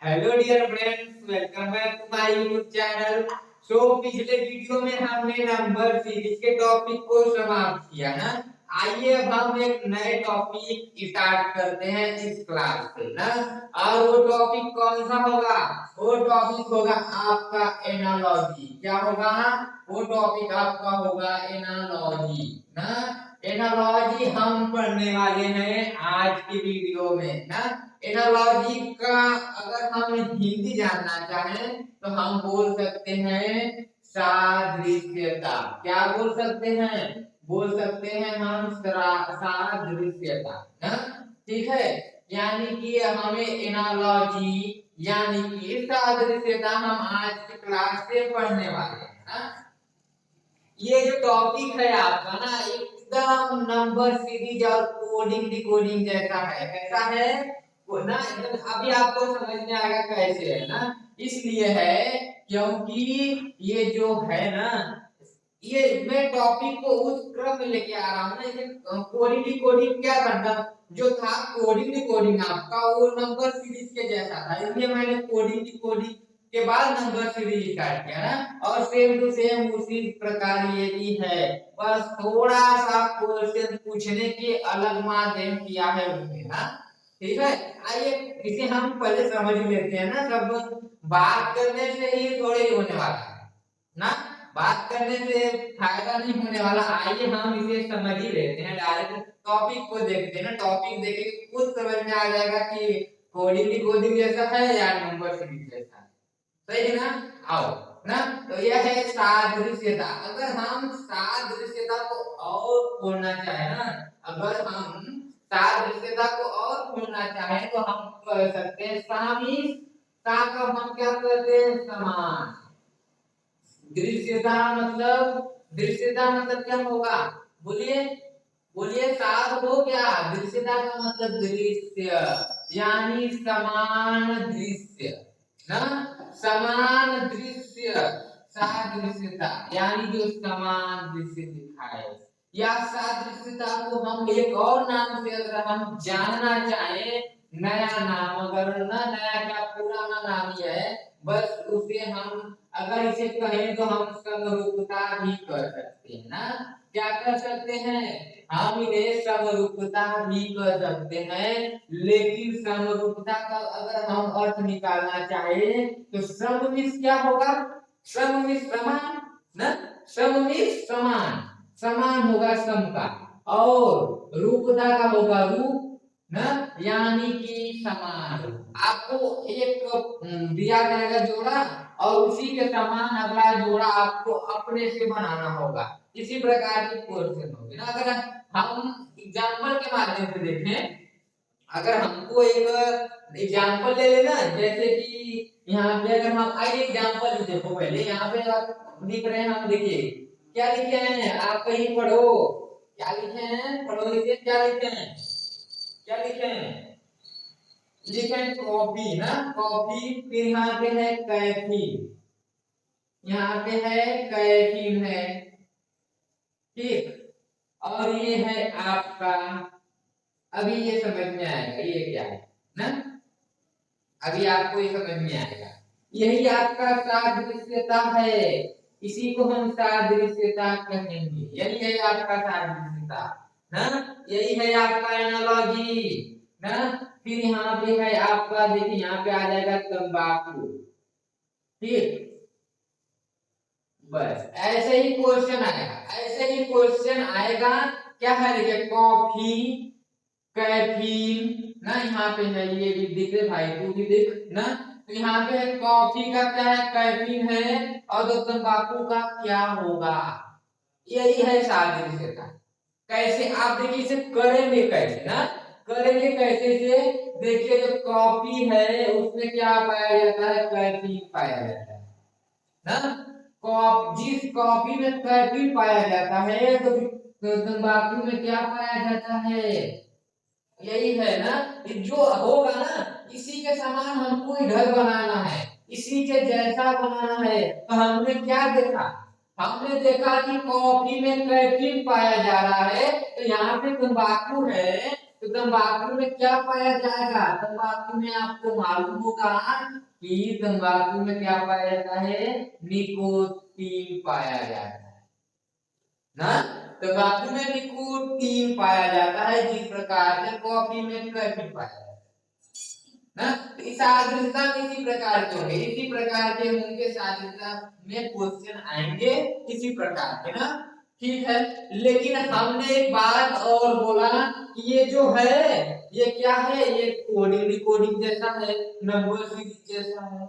Hello dear friends, welcome back to my YouTube channel. पिछले video में हमने number series के टॉपिक को समाप्त किया ना। आइए अब हम एक नए टॉपिक स्टार्ट करते हैं इस क्लास से ना। और वो टॉपिक कौन सा होगा? वो टॉपिक होगा आपका एनालॉजी। क्या होगा? वो टॉपिक आपका होगा एनालॉजी ना। एनालॉजी हम पढ़ने वाले हैं आज की वीडियो में ना। एनालॉजी का अगर हम हिंदी जानना चाहें तो हम बोल सकते हैं सादृश्यता। क्या बोल सकते हैं? बोल सकते हैं हम सादृश्यता ना। ठीक है, यानी कि हमें एनालॉजी यानी कि सादृश्यता हम आज की क्लास से पढ़ने वाले हैं ना। ये जो टॉपिक है आपका ना, एकदम नंबर सीरीज और कोडिंग डिकोडिंग जैसा है। कैसा है वो ना? अभी आपको समझ में आएगा कैसे है ना। इसलिए है क्योंकि ये जो है ना, ये मैं टॉपिक को उस क्रम में लेके आ रहा हूँ ना। ये कोडिंग डिकोडिंग क्या करना जो था, कोडिंग डिकोडिंग आपका वो नंबर सीरीज के जैसा था, इसलिए मैंने कोडिंग डिकोडिंग के बाद नंबर सीरीज स्टार्ट किया ना। और सेम टू सेम उसी प्रकार ये भी है, बस थोड़ा सा क्वेश्चन पूछने के अलग माध्यम किया है उसने ना। ठीक है, आइए इसे हम पहले समझ लेते हैं ना। सब बात करने से ही थोड़े ही होने वाला है ना। बात करने से फायदा नहीं होने वाला। आइए हम इसे समझ ही लेते हैं, डायरेक्ट टॉपिक को देखते हैं ना। टॉपिक देखेंगे खुद समझ में आ जाएगा कि कोडिंग डिकोडिंग जैसा है या नंबर सीरीज जैसा है। सही है ना? आओ ना। तो यह है सादृश्यता। अगर हम सादृश्यता को और खोलना चाहे ना, अगर हम सादृश्यता को और खोलना चाहे तो हम कह सकते हैं सामिष्यता का हम क्या कहते हैं? समान। दृश्यता मतलब क्या होगा? बोलिए बोलिए, साध हो क्या? दृश्यता का मतलब दृश्य यानी समान दृश्य ना। समान दृश्य सादृश्यता यानी जो समान दृश्य दिखाए। या सादृश्यता को हम एक और नाम से अगर हम जानना चाहें, नया नाम, अगर ना नया क्या पुराना नाम ही है, बस उसे हम अगर इसे कहें तो हम समरूपता भी कर सकते हैं ना। क्या कर सकते हैं? हम इन्हें समरूपता भी कर सकते हैं। लेकिन समरूपता का अगर हम अर्थ निकालना चाहे तो सममित क्या होगा? सममित समान ना। सममित समान, समान होगा सम का, और रूपता का होगा रूप ना, यानी कि समान। आपको एक दिया जाएगा जोड़ा और उसी के समान अगला जोड़ा आपको अपने से बनाना होगा। इसी प्रकार की क्वेश्चन होगी ना। अगर हम एग्जाम्पल के माध्यम से देखें, अगर हमको एक एग्जाम्पल ले लेना, जैसे कि यहाँ पे अगर हम आइए एग्जाम्पल देखो, पहले यहाँ पे आप लिख रहे हैं, हम देखिए क्या लिखे हैं, आप कहीं पढ़ो क्या लिखे हैं, पढ़ो इसे, क्या लिखे हैं, क्या लिखे हैं? लिखे हैं कॉफी ना, कॉफी। फिर यहाँ पे है कैफीन, यहाँ पे है कैफीन है, ठीक। और ये है आपका, अभी ये समझ में आएगा ये क्या है ना। अभी आपको ये समझ में आएगा, यही आपका सादृश्यता है। इसी को हम सादृश्यता कहेंगे, यही है आपका सादृश्यता ना। यही है आपका एनालॉजी ना। फिर यहाँ पे है आपका, देखिए यहाँ पे आ जाएगा तंबाकू, ठीक। बस ऐसे ही क्वेश्चन आएगा, ऐसे ही क्वेश्चन आएगा। क्या है? देखिए कॉफी, कैफीन ना, यहाँ पे है, ये भी दिख रहे भाई, तू भी दिख ना। तो यहाँ पे कॉफी का क्या है? कैफीन है। और तो तंबाकू का क्या होगा? यही है सादृश्यता। कैसे आप देखिए इसे करेंगे कैसे ना, करेंगे कैसे से? देखिए जो कॉफी है उसमें क्या पाया जाता है? कैफीन पाया जाता है ना। जिस कॉफी में कैफीन पाया जाता है तो तंबाकू में क्या पाया जाता है? यही है ना। जो होगा ना, इसी के समान हमको इधर बनाना है, इसी के जैसा बनाना है। तो हमने क्या देखा? हमने देखा कि कॉफी में कैफीन पाया जा रहा है, तो यहाँ पे तंबाकू है, तो तंबाकू में क्या पाया जाएगा? तंबाकू में आपको मालूम होगा कि तंबाकू में क्या पाया जाता है? निकोटीन पाया जाता है ना। तंबाकू में निकोटीन पाया जाता है, जिस प्रकार से कॉफी में कैफीन पाया जाता है ना। तो इस सादृश्यता में इसी प्रकार के होंगे, इसी प्रकार के होंगे सादृश्यता में क्वेश्चन आएंगे इसी प्रकार के ना। ठीक है, लेकिन हमने एक बात और बोला कि ये जो है ये क्या है? ये कोडिंग रिकॉर्डिंग जैसा है, नंबर सीरीज जैसा है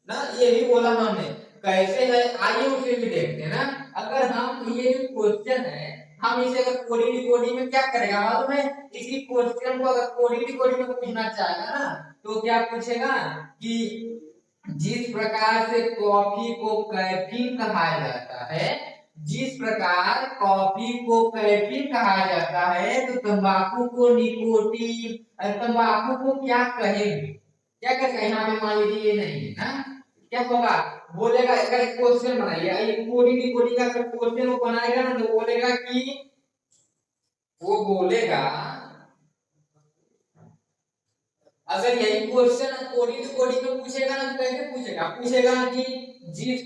ना, यही बोला हमने। कैसे है आइए उसे भी देखते हैं ना। अगर हम ये जो क्वेश्चन है हम इसे अगर कोडिंग रिकॉर्डिंग में क्या करेगा मालूम है? इसी क्वेश्चन को अगर कोडिंग रिकॉर्डिंग में पूछना चाहेगा ना तो क्या पूछेगा कि जिस प्रकार से कॉफी को कैफीन कहा जाता है, जिस प्रकार कॉफी को कैफीन कहा जाता है, तो तंबाकू को निकोटीन, तंबाकू को क्या कहेंगे? क्या कहेंगे? यहाँ पे मान लीजिए ये नहीं है ना, क्या होगा? बोलेगा, अगर एक क्वेश्चन बनाइए, ये कोडिंग कोडिंग का अगर क्वेश्चन वो बनाएगा ना तो बोलेगा कि वो बोलेगा, अगर यही क्वेश्चन कोडिंग कोडिंग में पूछेगा ना तो कैसे पूछेगा? पूछेगा कि जिस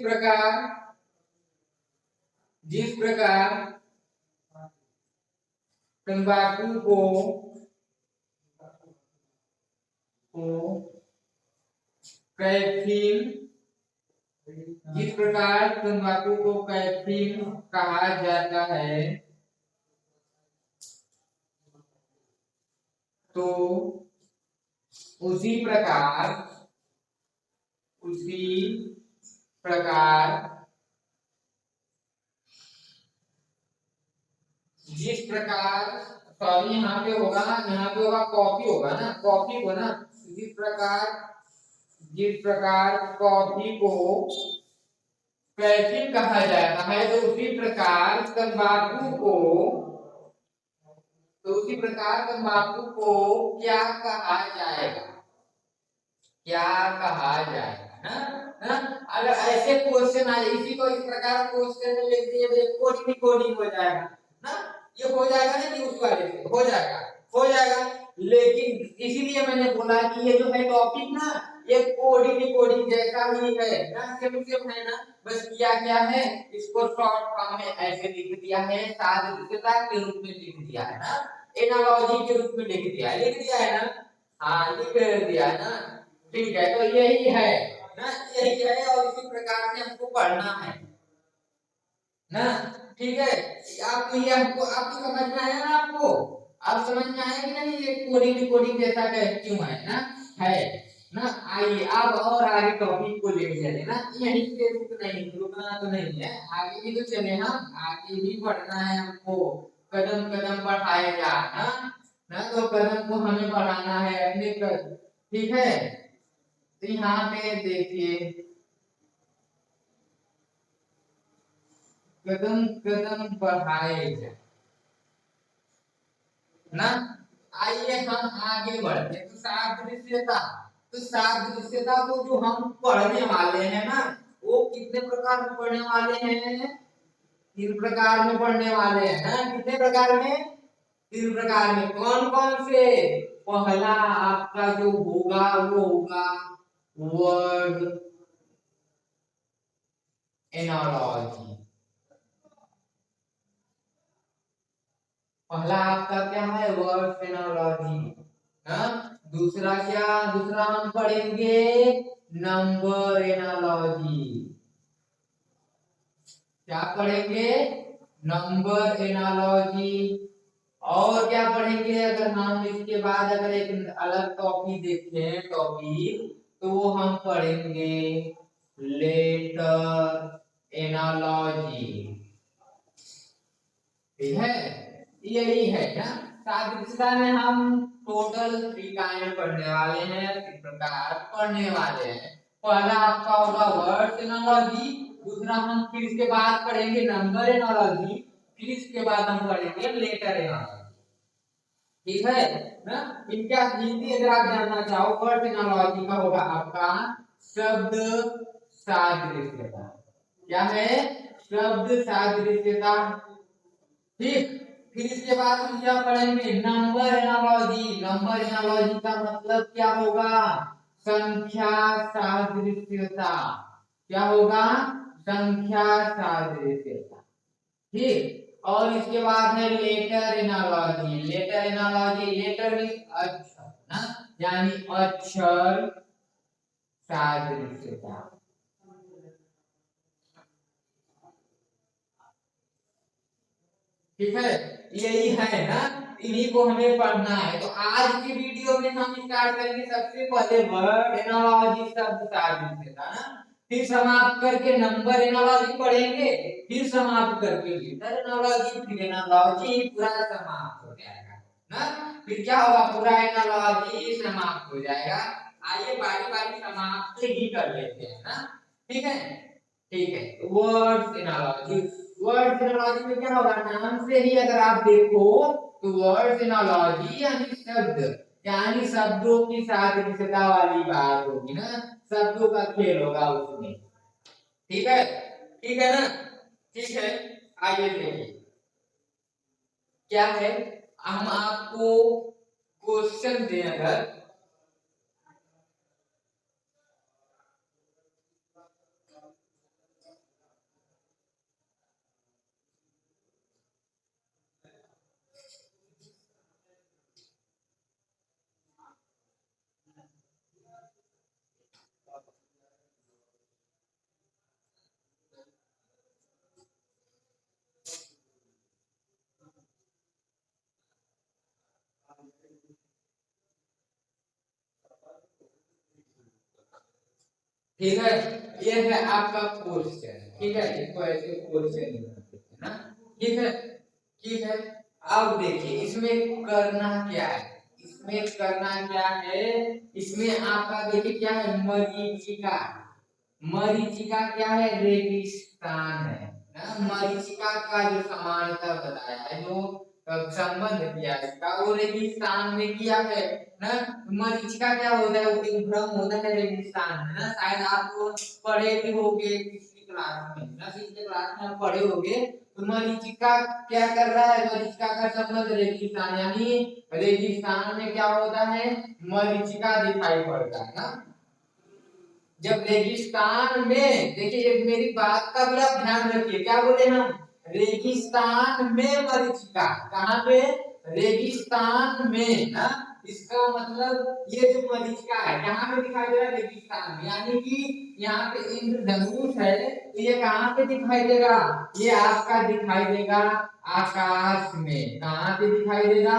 प्रकार तंबाकू को कैफीन, जिस प्रकार तंबाकू को कैफीन कहा जाता है, तो उसी प्रकार जिस प्रकार, सॉरी यहाँ पे होगा कॉफी होगा ना, कॉफी को ना, जिस प्रकार कॉफी को कैफीन कहा जाता है, तो उसी प्रकार तंबाकू को क्या कहा जाएगा? क्या कहा जाएगा ना? ना, अगर ऐसे क्वेश्चन आ जाए, इसी को इस प्रकार क्वेश्चन में लिख दिए तो कोडिंग कोडिंग हो जाएगा ना, ये हो जाएगा ना, न्यूज़ वाले से हो जाएगा। लेकिन इसीलिए मैंने बोला कि ये जो है टॉपिक ना, ये कोडिंग जैसा ही है ना, सेम है ना, बस किया क्या है, इसको शॉर्ट फॉर्म में ऐसे लिख दिया है, सादृश्यता के रूप में लिख दिया है ना, एनालॉजी के रूप में लिख दिया है ना। हाँ, लिख दिया है ना। ठीक है, तो यही है ना, यही है, और इसी प्रकार से हमको पढ़ना है ना। ठीक है, आपको ये आपको समझ में आया ना? आपको आप समझ में आया कि नहीं? ये कोडिंग जैसा क्यों है ना, है ना। आइए अब और आगे टॉपिक को लेके चले ना, यहीं से रुकना तो नहीं है, आगे भी तो चले, हम आगे भी बढ़ना है हमको, कदम कदम बढ़ाए जा ना, तो कदम को हमें बढ़ाना है अपने कदम। ठीक है, तो यहाँ पे देखिए, कदम कदम बढ़ाए जाए ना। आइए हम आगे बढ़ते हैं। तो सादृश्यता को जो हम पढ़ने वाले हैं ना, वो कितने प्रकार में पढ़ने वाले हैं? 3 प्रकार में पढ़ने वाले हैं ना। कितने प्रकार में? 3 प्रकार में। कौन कौन से? पहला आपका जो होगा वो होगा वर्ड एनालॉजी। पहला आपका क्या है? वर्ड एनालॉजी ना। दूसरा क्या? दूसरा हम पढ़ेंगे नंबर एनालॉजी। क्या पढ़ेंगे? Number analogy. और क्या पढ़ेंगे? अगर हम इसके बाद अगर एक अलग टॉपिक देखें, तो वो हम पढ़ेंगे लेटर एनालॉजी। ठीक है, यही है ना। सादृश्यता में हम टोटल 3 काइंड पढ़ने वाले हैं, 3 प्रकार पढ़ने वाले हैं। पहला आपका होगा वर्ड एनालॉजी, दूसरा हम फिर इसके बाद पढ़ेंगे नंबर एनालॉजी, फिर इसके बाद हम पढ़ेंगे लेटर एनालॉजी। ठीक है ना। इनका हिंदी अगर आप जानना चाहो, वर्ड एनालॉजी का होगा आपका शब्द सादृश्यता। क्या है? शब्द सादृश्यता। ठीक, फिर इसके बाद हम क्या पढ़ेंगे, नंबर एनालॉजी। नंबर एनालॉजी का मतलब क्या होगा, संख्या सादृश्यता। क्या होगा, संख्या सादृश्यता। ठीक, और इसके बाद है letter analogy. Letter analogy, letter means अक्षर ना, यानी अक्षर सादृश्यता। ठीक है, यही है ना, इन्हीं को हमें पढ़ना है। तो आज की वीडियो में हम स्टार्ट करेंगे सबसे पहले वर्ड एनालॉजी, शब्द सादृश्यता ना, फिर समाप्त करके नंबर एनालॉजी पढ़ेंगे, फिर समाप्त करके लेटर एनालॉजी, फिर एनालॉजी, पूरा समाप्त हो जाएगा ना। फिर क्या होगा, पूरा एनालॉजी समाप्त हो जाएगा। आइए बारी बारी समाप्त ही कर लेते हैं ना। ठीक है, ठीक है। वर्ड्स एनालॉजी, वर्ड्स एनालॉजी में क्या होगा, नाम से ही अगर आप देखो तो वर्ड्स एनालॉजी यानी शब्द, यानी शब्दों की सादृश्यता वाली बात होगी ना, शब्दों का खेल होगा उसमें। ठीक है, ठीक है ना, ठीक है। आइए देखिए क्या है, हम आपको क्वेश्चन दें अगर, ठीक है, ये है आपका क्वेश्चन। ठीक है, इसको ऐसे क्वेश्चन ना, ठीक है, ठीक है। अब देखिए इसमें करना क्या है, इसमें करना क्या है, इसमें आपका देखिए क्या है, मरीचिका। मरीचिका क्या है, रेगिस्तान है ना। मरीचिका का जो समानता बताया है, जो संबंध किया है इसका, वो रेगिस्तान में किया है ना। मरीचिका क्या होता है, वो एक भ्रम होता है रेगिस्तान में ना, शायद आप पढ़े भी होंगे किसी क्लास में ना, किसी क्लास में आप पढ़े होंगे। तो मरीचिका क्या कर रहा है, मरीचिका का संबंध रेगिस्तान, यानी रेगिस्तान में क्या होता है, मरीचिका दिखाई पड़ता है ना। जब रेगिस्तान में, देखिए मेरी बात का भी आप ध्यान रखिए, क्या बोले हम, रेगिस्तान में मरीचिका, कहाँ पे, रेगिस्तान में ना। इसका मतलब ये जो मरीचिका है कहाँ पे दिखाई दे रहा है, रेगिस्तान में, यानी कि यहाँ पे इंद्रधनुष है, तो ये कहाँ पे दिखाई देगा, ये आपका दिखाई देगा आकाश में। कहाँ पे दिखाई देगा,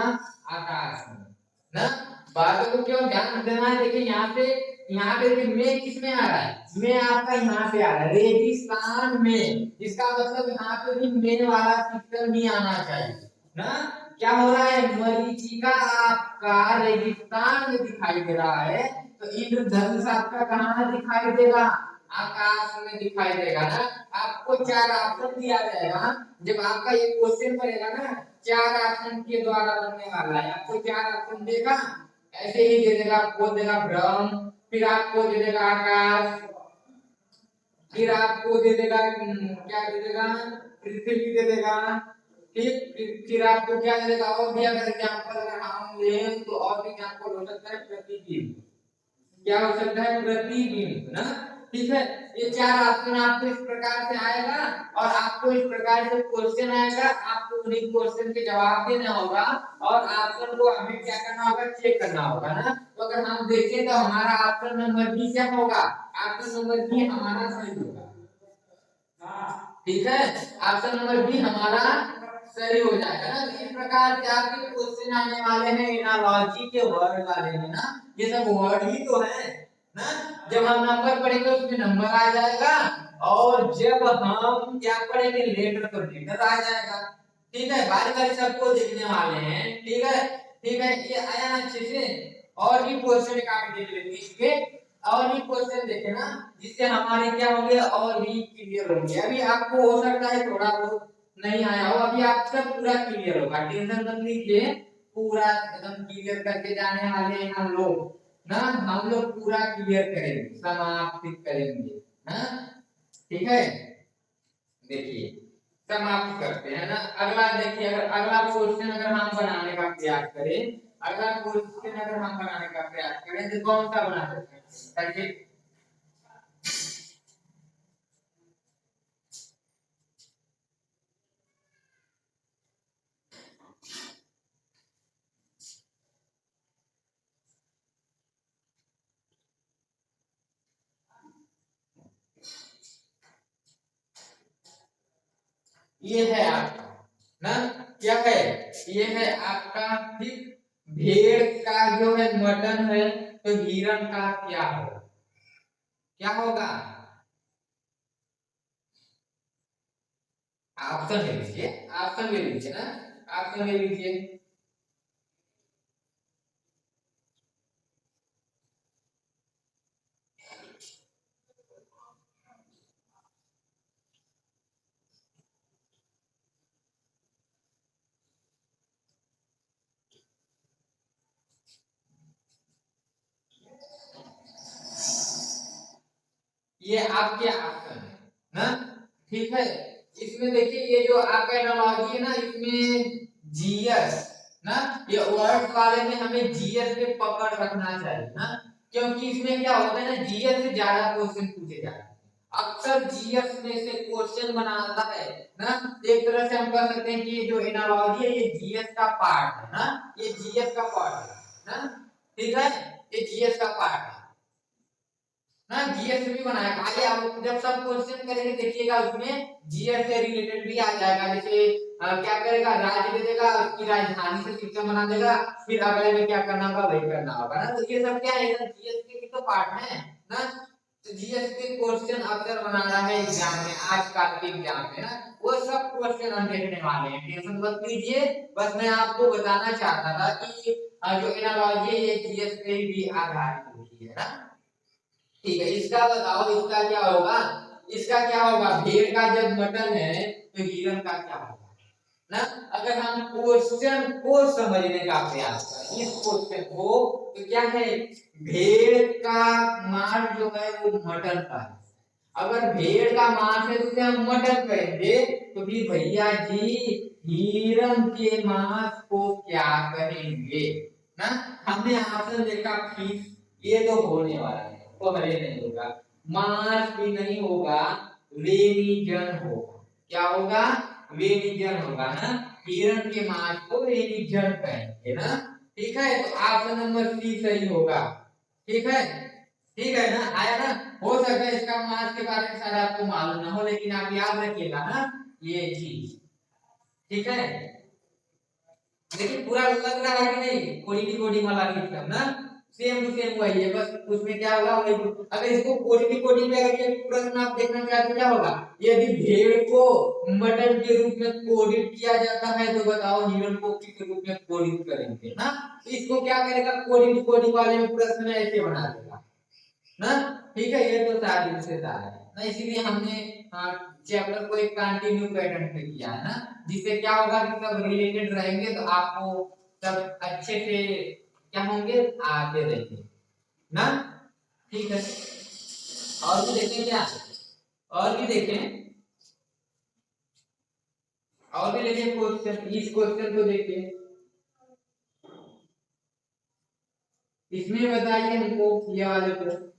आकाश में ना। बातों को क्यों ध्यान देना है, देखिए यहाँ पे देखिए मैं किसमें आ रहा है, मैं आपका यहाँ पे आ रहा है रेगिस्तान में। इसका मतलब यहाँ पे भी मैं वाला सिस्टम नहीं आना चाहिए ना। क्या हो रहा है, मरीचिका आपका रेगिस्तान में दिखाई दे रहा है, तो इंद्रधनुष आपका कहाँ दिखाई देगा, आकाश में दिखाई देगा ना। आपको चार ऑप्शन दिया जाएगा, जब आपका ये क्वेश्चन पड़ेगा ना, चार ऑप्शन के द्वारा बनने वाला है। आपको चार ऑप्शन देगा, ऐसे ही दे देगा, आपको देगा ब्रह्म, फिर आपको दे देगा आकाश, फिर आपको दे देगा क्या दे देगा, पृथ्वी दे देगा। ठीक, फिर आपको क्या दे देगा, और भी अगर एग्जांपल अगर हम लें तो और भी एग्जांपल हो सकता है प्रतिबिंब। क्या हो सकता है, प्रतिबिंब ना। ठीक है, ये चार ऑप्शन आपको इस प्रकार से आएगा, और आपको इस प्रकार से क्वेश्चन आएगा, आपको उन्हीं क्वेश्चन के जवाब देना होगा, और ऑप्शन को हमें क्या करना होगा, चेक करना होगा ना। तो अगर हम देखें तो हमारा ऑप्शन नंबर बी क्या होगा, ऑप्शन नंबर बी हमारा सही होगा। ठीक है, ऑप्शन नंबर बी हमारा सही हो जाएगा ना। इस प्रकार से आपके क्वेश्चन आने वाले हैं एनालॉजी के वर्ड वाले में ना, ये सब वर्ड ही तो है ना। जब हम नंबर पढ़ेंगे उसमें नंबर आ जाएगा, और जब हम क्या पढ़ेंगे लेटर, तो लेटर आ जाएगा। ठीक है, बारी बारी सबको देखने वाले हैं। ठीक है, ठीक है, ये आया ना अच्छे से। और भी क्वेश्चन काट देख लेते हैं इसके, और भी क्वेश्चन देखे ना, जिससे हमारे क्या होंगे, और भी क्लियर होंगे। अभी आपको हो सकता है थोड़ा बहुत नहीं आया हो, अभी आपका पूरा क्लियर होगा, टेंशन मत लीजिए, पूरा एकदम क्लियर करके जाने वाले हैं हम लोग ना। हम लोग पूरा क्लियर करेंगे, समाप्त करेंगे ना। ठीक है, देखिए समाप्त करते हैं ना। अगला देखिए, अगर अगला क्वेश्चन अगर हम बनाने का प्रयास करें, अगला क्वेश्चन अगर हम बनाने का प्रयास करें तो कौन सा बना सकते हैं ताकि ये है आपका ना, क्या है, ये है आपका ठीक। भेड़ का जो है मटन है, तो हिरण का क्या होगा, क्या होगा? ऑप्शन ले लीजिए, ऑप्शन ले लीजिए ना, ऑप्शन ले लीजिए। ये आपके ऑप्शन है ना, ठीक है। इसमें देखिए ये जो आपका एनालॉजी है ना, इसमें जीएस ना, ये वर्ड वाले में हमें जीएस पे पकड़ रखना चाहिए ना, क्योंकि इसमें क्या होता है ना, जीएस से ज्यादा क्वेश्चन पूछे जाते हैं। अक्सर जीएस में से क्वेश्चन बनाता है ना। एक तरह से हम कह सकते हैं कि ये जो एनालॉजी है ये जीएस का पार्ट है ना, ये जीएस का पार्ट है ना, ठीक है, ये जीएस का पार्ट है ना। जीएस भी बनाया, आगे आप जब सब क्वेश्चन करेंगे देखिएगा उसमें जीएस से रिलेटेड भी आ जाएगा। जैसे क्या करेगा, राज्य दे देगा, उसकी राजधानी से सिस्टम बना देगा, फिर अगले में क्या करना होगा वही करना होगा ना। तो ये सब क्या है, जीएस के भी तो पार्ट है ना। तो जीएस के क्वेश्चन अक्सर बना रहा है एग्जाम में, आजकल के एग्जाम में ना, वो सब क्वेश्चन हम देखने वाले हैं, टेंशन मत लीजिए। बस मैं आपको बताना चाहता था कि जो एनालॉजी है ये जीएस पे भी आधारित होती है ना। ठीक है, इसका बताओ, इसका क्या होगा, इसका क्या होगा, भेड़ का जब मटन है तो हिरण का क्या होगा ना। अगर हम क्वेश्चन को समझने का प्रयास करें इस क्वेश्चन को, तो क्या है, भेड़ का मांस जो है वो मटन का है। अगर भेड़ का मांस है तो उसे हम मटन कहेंगे, तो फिर भैया जी हिरण के मांस को क्या कहेंगे ना। हमने ऑप्शन देखा फिश, ये तो होने वाला है, तो हरे नहीं होगा, मांस भी नहीं होगा, रेनिजन होगा। क्या होगा, रेनिजन होगा ना। हिरण के मांस को रेनिजन कहेंगे ना। ठीक है, तो ऑप्शन नंबर सी सही होगा। ठीक है, ठीक है ना, आया ना। हो सकता है इसका मांस के बारे में शायद आपको मालूम ना हो, लेकिन आप याद रखिएगा ना ये चीज। ठीक है, लेकिन पूरा लग रहा है कि नहीं, कोडिंग कोडिंग वाला सिस्टम ना, सेम टू सेम वही है, बस उसमें क्या होगा वही। अगर इसको कोडिंग कोडिंग में अगर ये प्रश्न आप देखना चाहते क्या होगा, यदि भेड़ को मटन के रूप में कोडित किया जाता है तो बताओ हिरण को किस रूप में कोडित करेंगे ना। इसको क्या करेगा, कोडिंग कोडिंग वाले में प्रश्न में ऐसे बना देगा ना। ठीक है, ये तो सारी से है ना, इसीलिए हमने चैप्टर को एक कंटिन्यू पैटर्न पे किया है ना, जिससे क्या होगा कि सब रिलेटेड रहेंगे तो आपको सब अच्छे से क्या होंगे, आते रहेंगे ना। ठीक है, और भी देखें क्या, और भी देखें, और भी देखें क्वेश्चन, इस क्वेश्चन को देखिए, इसमें बताइए हमको ये वाले प्रश्न।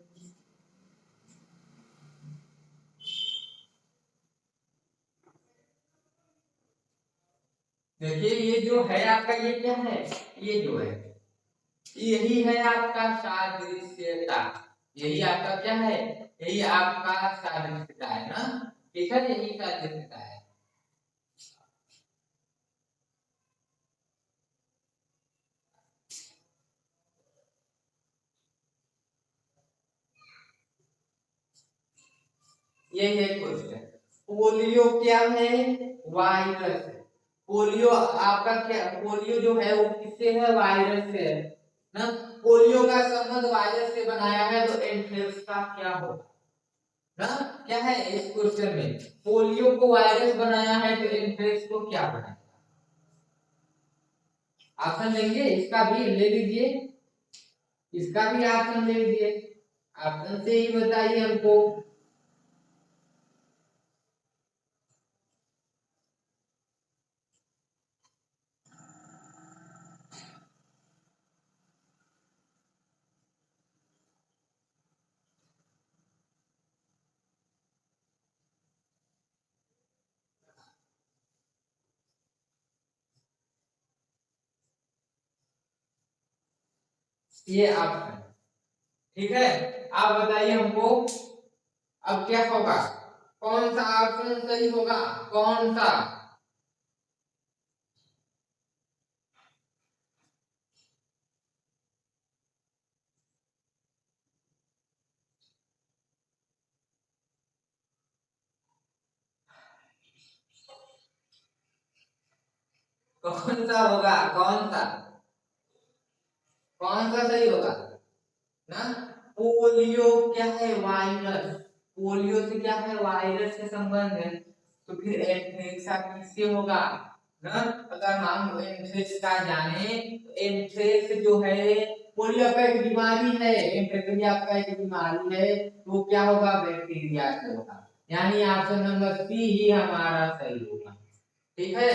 देखिए ये जो है आपका, ये क्या है, ये जो है यही है आपका सादृश्यता, यही आपका क्या है, यही आपका सादृश्यता है ना। ठीक है, यही सादृश्यता है। ये है क्वेश्चन, पोलियो क्या है, वायरस है। पोलियो आपका क्या, पोलियो जो है वो किससे है, वायरस से है ना। पोलियो का संबंध वायरस से बनाया है, तो एंथ्रेक्स का क्या होगा ना। क्या है इस क्वेश्चन में, पोलियो को वायरस बनाया है तो एंथ्रेक्स को क्या बनाया। ऑप्शन लेंगे, इसका भी ले लीजिए, इसका भी ऑप्शन ले लीजिए, ऑप्शन से ही बताइए हमको। ये ऑप्शन, ठीक है। आप बताइए हमको अब क्या होगा, कौन सा ऑप्शन सही होगा, कौन सा? कौन सा होगा, कौन सा सही होगा ना? पोलियो क्या है, वायरस। पोलियो से क्या है, वायरस से संबंध है। तो फिर एंथ्रेक्स किससे होगा ना? अगर हम एंथ्रेक्स का जाने तो एंथ्रेक्स जो है पोलियो का एक बीमारी है, एंथ्रेक्स का एक बीमारी है, तो क्या होगा, बैक्टीरिया से होगा। यानी ऑप्शन नंबर सी ही हमारा सही होगा। ठीक है,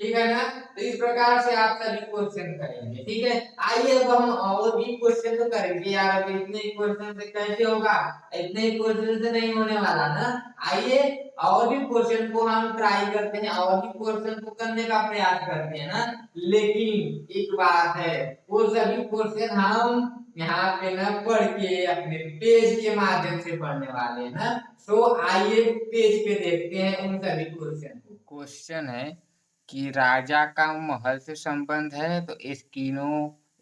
ठीक है ना? तो इस प्रकार से आप सभी क्वेश्चन करेंगे, ठीक है। आइए अब हम और भी क्वेश्चन तो करेंगे यार, अब इतने क्वेश्चन से कैसे होगा, इतने क्वेश्चन से नहीं होने वाला ना। आइए और भी क्वेश्चन को हम ट्राई करते हैं, और भी क्वेश्चन को करने का प्रयास करते हैं ना। लेकिन एक बात है, वो सभी क्वेश्चन हम यहाँ पे ना पढ़ के अपने पेज के माध्यम से पढ़ने वाले हैं ना। तो आइए पेज पे देखते हैं उन सभी क्वेश्चन को। क्वेश्चन है कि राजा का महल से संबंध है तो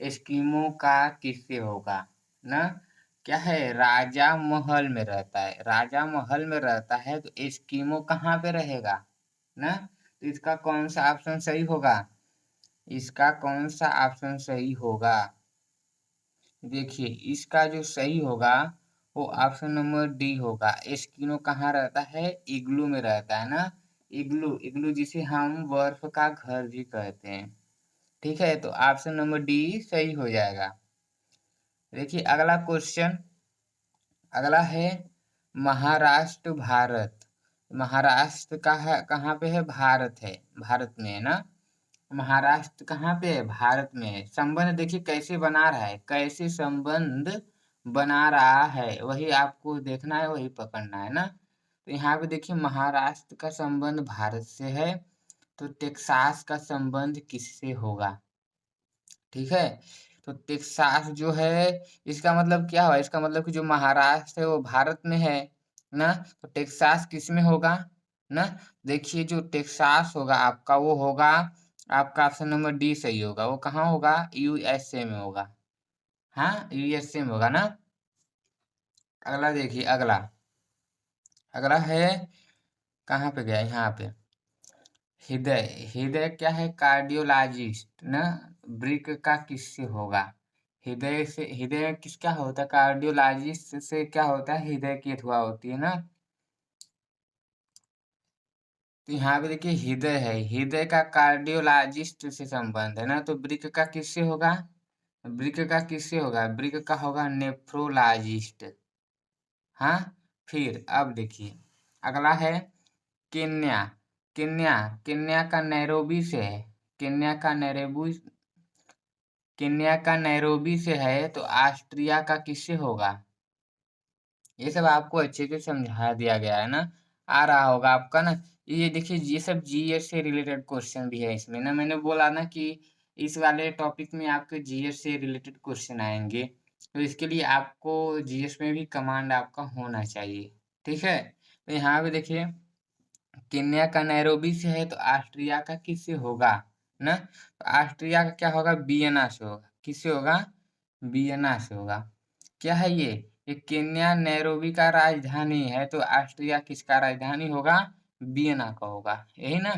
एस्किमो का किससे होगा ना? क्या है, राजा महल में रहता है, राजा महल में रहता है तो एस्किमो कहाँ पे रहेगा ना? तो इसका कौन सा ऑप्शन सही होगा, इसका कौन सा ऑप्शन सही होगा? देखिए इसका जो सही होगा वो ऑप्शन नंबर डी होगा। एस्किनो कहाँ रहता है, इग्लू में रहता है ना। इग्लू, इग्लू जिसे हम बर्फ का घर भी कहते हैं। ठीक है, तो ऑप्शन नंबर डी सही हो जाएगा। देखिए अगला क्वेश्चन, अगला है महाराष्ट्र भारत। महाराष्ट्र का है कहाँ पे है, भारत है, भारत में है ना। महाराष्ट्र कहाँ पे है, भारत में है। संबंध देखिए कैसे बना रहा है, कैसे संबंध बना रहा है, वही आपको देखना है, वही पकड़ना है ना। तो यहाँ पे देखिए महाराष्ट्र का संबंध भारत से है, तो टेक्सास का संबंध किससे होगा? ठीक है, तो टेक्सास जो है इसका मतलब क्या हुआ, इसका मतलब कि जो महाराष्ट्र है वो भारत में है ना, तो टेक्सास किस में होगा ना? देखिए जो टेक्सास होगा आपका वो होगा, आपका ऑप्शन नंबर डी सही होगा। वो कहाँ होगा, यूएसए में होगा। हाँ, यूएसए में होगा ना। अगला देखिए, अगला अगला है, कहाँ पे गया, यहाँ पे हृदय। हृदय क्या है, कार्डियोलॉजिस्ट ना। ब्रिक का किससे होगा, हृदय से, हृदय किसका होता है, कार्डियोलॉजिस्ट से क्या होता है, हृदय की अथवा होती है ना। तो यहाँ पे देखिए हृदय है, हृदय का कार्डियोलॉजिस्ट से संबंध है ना, तो ब्रिक का किससे होगा, ब्रिक का किससे होगा, ब्रिक का होगा नेफ्रोलॉजिस्ट। हाँ, फिर अब देखिए अगला है केन्या। केन्या, केन्या का नैरोबी से है, केन्या का नैरोबी, केन्या का नैरोबी से है, तो ऑस्ट्रिया का किससे होगा? ये सब आपको अच्छे से समझा दिया गया है ना, आ रहा होगा आपका ना। ये देखिए ये सब जीएस से रिलेटेड क्वेश्चन भी है इसमें ना, मैंने बोला ना कि इस वाले टॉपिक में आपके जीएस से रिलेटेड क्वेश्चन आएंगे, तो इसके लिए आपको जीएस में भी कमांड आपका होना चाहिए। ठीक है, तो यहाँ पे देखिए केन्या का नैरोबी से है, तो ऑस्ट्रिया का किससे होगा ना? तो ऑस्ट्रिया का क्या होगा, वियना से होगा। किससे होगा, वियना से होगा। क्या है ये केन्या नैरोबी का राजधानी है, तो ऑस्ट्रिया किसका राजधानी होगा, वियना का होगा, यही ना।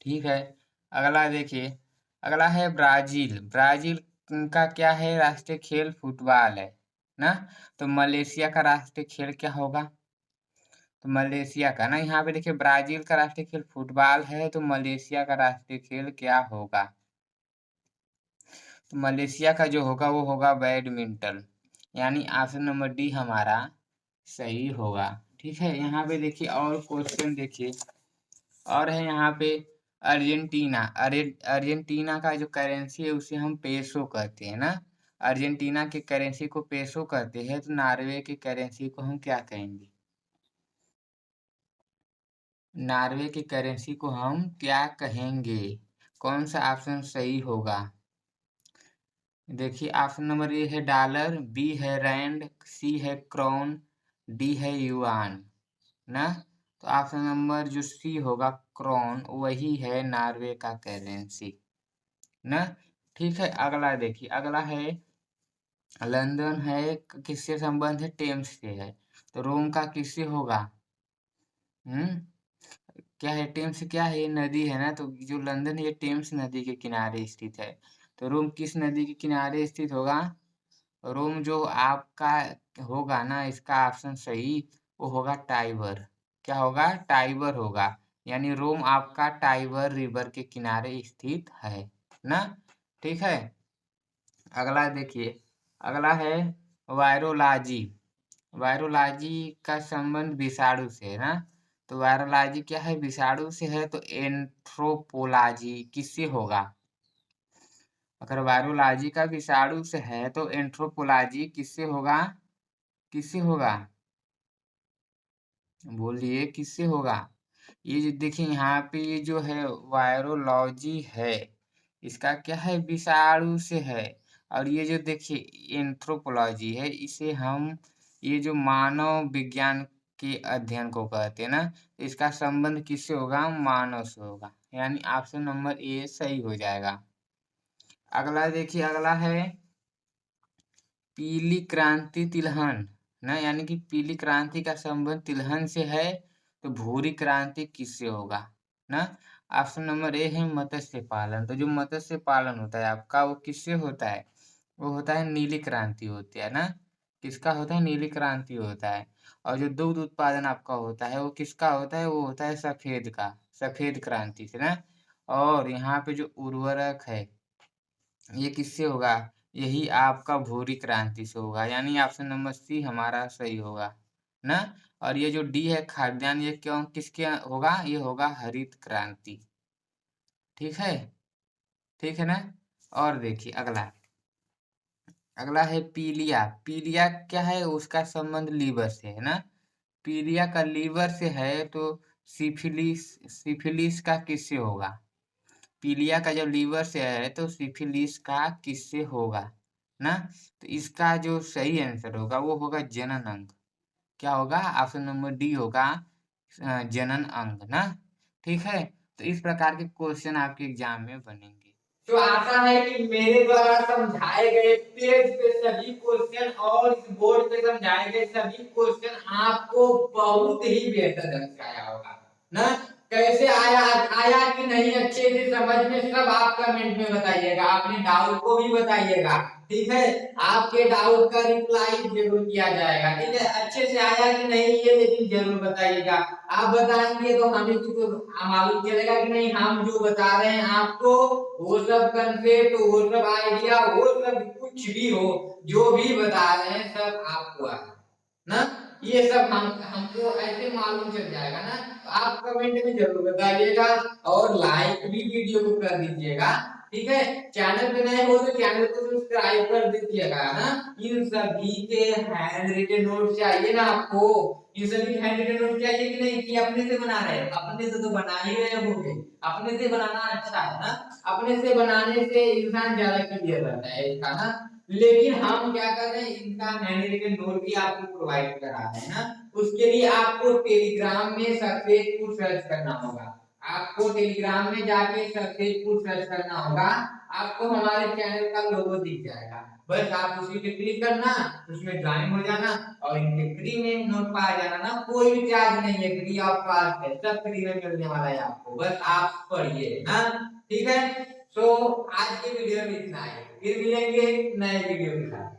ठीक है, अगला देखिए, अगला है ब्राजील। ब्राजील का क्या है, राष्ट्रीय खेल फुटबॉल है ना। तो मलेशिया का राष्ट्रीय खेल क्या होगा, तो मलेशिया का ना, यहाँ पे देखिए ब्राजील का राष्ट्रीय खेल फुटबॉल है, तो मलेशिया का राष्ट्रीय खेल क्या होगा, तो मलेशिया का जो होगा वो होगा बैडमिंटन। यानी ऑप्शन नंबर डी हमारा सही होगा। ठीक है, यहाँ पे देखिए और क्वेश्चन देखिए, और है यहाँ पे अर्जेंटीना। अर्जेंटीना का जो करेंसी है उसे हम पेसो कहते हैं ना। अर्जेंटीना के करेंसी को पेसो कहते हैं, तो नॉर्वे की करेंसी को हम क्या कहेंगे, नॉर्वे की करेंसी को हम क्या कहेंगे? कौन सा ऑप्शन सही होगा? देखिए ऑप्शन नंबर ए है डॉलर, बी है रैंड, सी है क्राउन, डी है युआन ना। तो ऑप्शन नंबर जो सी होगा क्राउन, वही है नॉर्वे का करेंसी ना। ठीक है, अगला देखिए, अगला है लंदन है, किससे संबंध है, टेम्स से है। तो रोम का किससे होगा? हम्म क्या है, टेम्स क्या है, ये नदी है ना। तो जो लंदन है ये टेम्स नदी के किनारे स्थित है। तो रोम किस नदी के किनारे स्थित होगा? रोम जो आपका होगा ना, इसका ऑप्शन सही वो होगा टाइबर। क्या होगा? टाइबर होगा। यानी रोम आपका टाइबर रिवर के किनारे स्थित है ना। ठीक है, अगला देखिए, अगला है वायरोलॉजी। वायरोलॉजी का संबंध विषाणु से है ना। तो वायरोलॉजी क्या है, विषाणु से है। तो एंथ्रोपोलॉजी किससे होगा? अगर वायरोलॉजी का विषाणु से है तो एंथ्रोपोलॉजी किससे होगा? किससे होगा? बोलिए किससे होगा? ये जो देखिए यहाँ पे ये जो है वायरोलॉजी है, इसका क्या है, विषाणु से है। और ये जो देखिए एंथ्रोपोलॉजी है, इसे हम ये जो मानव विज्ञान के अध्ययन को कहते हैं ना। तो इसका संबंध किससे होगा? मानव से होगा। यानी ऑप्शन नंबर ए सही हो जाएगा। अगला देखिए, अगला है पीली क्रांति तिलहन ना। यानी कि पीली क्रांति का संबंध तिलहन से है। तो भूरी क्रांति किससे होगा ना? ऑप्शन नंबर ए है मत्स्य पालन। तो जो मत्स्य पालन होता है आपका, वो किससे होता है? वो होता है नीली क्रांति होती है ना। किसका होता है? नीली क्रांति होता है। और जो दुग्ध उत्पादन आपका होता है वो किसका होता है? वो होता है सफेद का, सफेद क्रांति से ना। और यहाँ पे जो उर्वरक है ये किससे होगा? यही आपका भूरी क्रांति से होगा। यानी ऑप्शन नंबर सी हमारा सही होगा ना। और ये जो डी है खाद्यान्न, ये क्यों किसके होगा? ये होगा हरित क्रांति। ठीक है, ठीक है ना। और देखिए अगला, अगला है पीलिया। पीलिया क्या है? उसका संबंध लीवर से है ना। पीलिया का लीवर से है। तो सिफिलिस, सिफिलिस का किससे होगा? पीलिया का जब लीवर से है तो सिफिलिस का किससे होगा ना। तो इसका जो सही आंसर होगा वो होगा जनन अंग। क्या होगा? ऑप्शन नंबर डी होगा जनन अंग ना। ठीक है, तो इस प्रकार के क्वेश्चन आपके एग्जाम में बनेंगे। तो आशा है कि मेरे द्वारा समझाए गए पेज पे सभी क्वेश्चन और इस बोर्ड पे समझाए गए सभी क्वेश्चन आपको बहुत ही बेहतर ढंग से आया होगा ना। कैसे आया, आया कि नहीं अच्छे से समझ में, सब आप कमेंट में बताइएगा। अपने डाउट को भी बताइएगा। ठीक है, आपके डाउट का रिप्लाई जरूर किया जाएगा। ठीक है, अच्छे से आया कि नहीं ये लेकिन जरूर बताइएगा। आप बताएंगे तो हमें तो मालूम चलेगा कि नहीं हम जो बता रहे हैं आपको वो सब कंसेप्ट, वो सब आइडिया, वो सब कुछ भी हो, जो भी बता रहे हैं सब आपको आ ना। ये सब हमको ऐसे मालूम चल जाएगा ना। तो आप कमेंट में जरूर बताइएगा और लाइक भी वीडियो को कर दीजिएगा। ठीक है, चैनल पे नए हो तो चैनल को सब्सक्राइब कर दीजिएगा ना। इन सभी के हैंड रिटन नोट चाहिए ना आपको? इन सभी हैंड रिटन नोट चाहिए कि नहीं? कि अपने से बना रहे हैं? अपने से तो बना ही रहे होंगे। अपने से बनाना अच्छा है ना। अपने से बनाने से इंसान ज्यादा क्लियर रहता है इसका ना। लेकिन हम क्या कर रहे हैं, इनका हैंड रिटन नोट भी आपको प्रोवाइड करा रहे हैं ना। उसके लिए आपको टेलीग्राम में सक्सेसफुल सर्च करना होगा। आपको टेलीग्राम में जाके सक्सेसफुल सर्च करना होगा। आपको हमारे चैनल का लोगो दिख जाएगा। बस आप उसी पे क्लिक करना, उसमें ज्वाइन हो जाना और इनके फ्री में नोट पा जाना ना। कोई भी चार्ज नहीं है, फ्री ऑफ कॉस्ट है, सब फ्री में मिलने वाला है आपको। बस आप पढ़िए ना। ठीक है, सो आज के वीडियो में इतना है। फिर मिलेंगे नए वीडियो के साथ।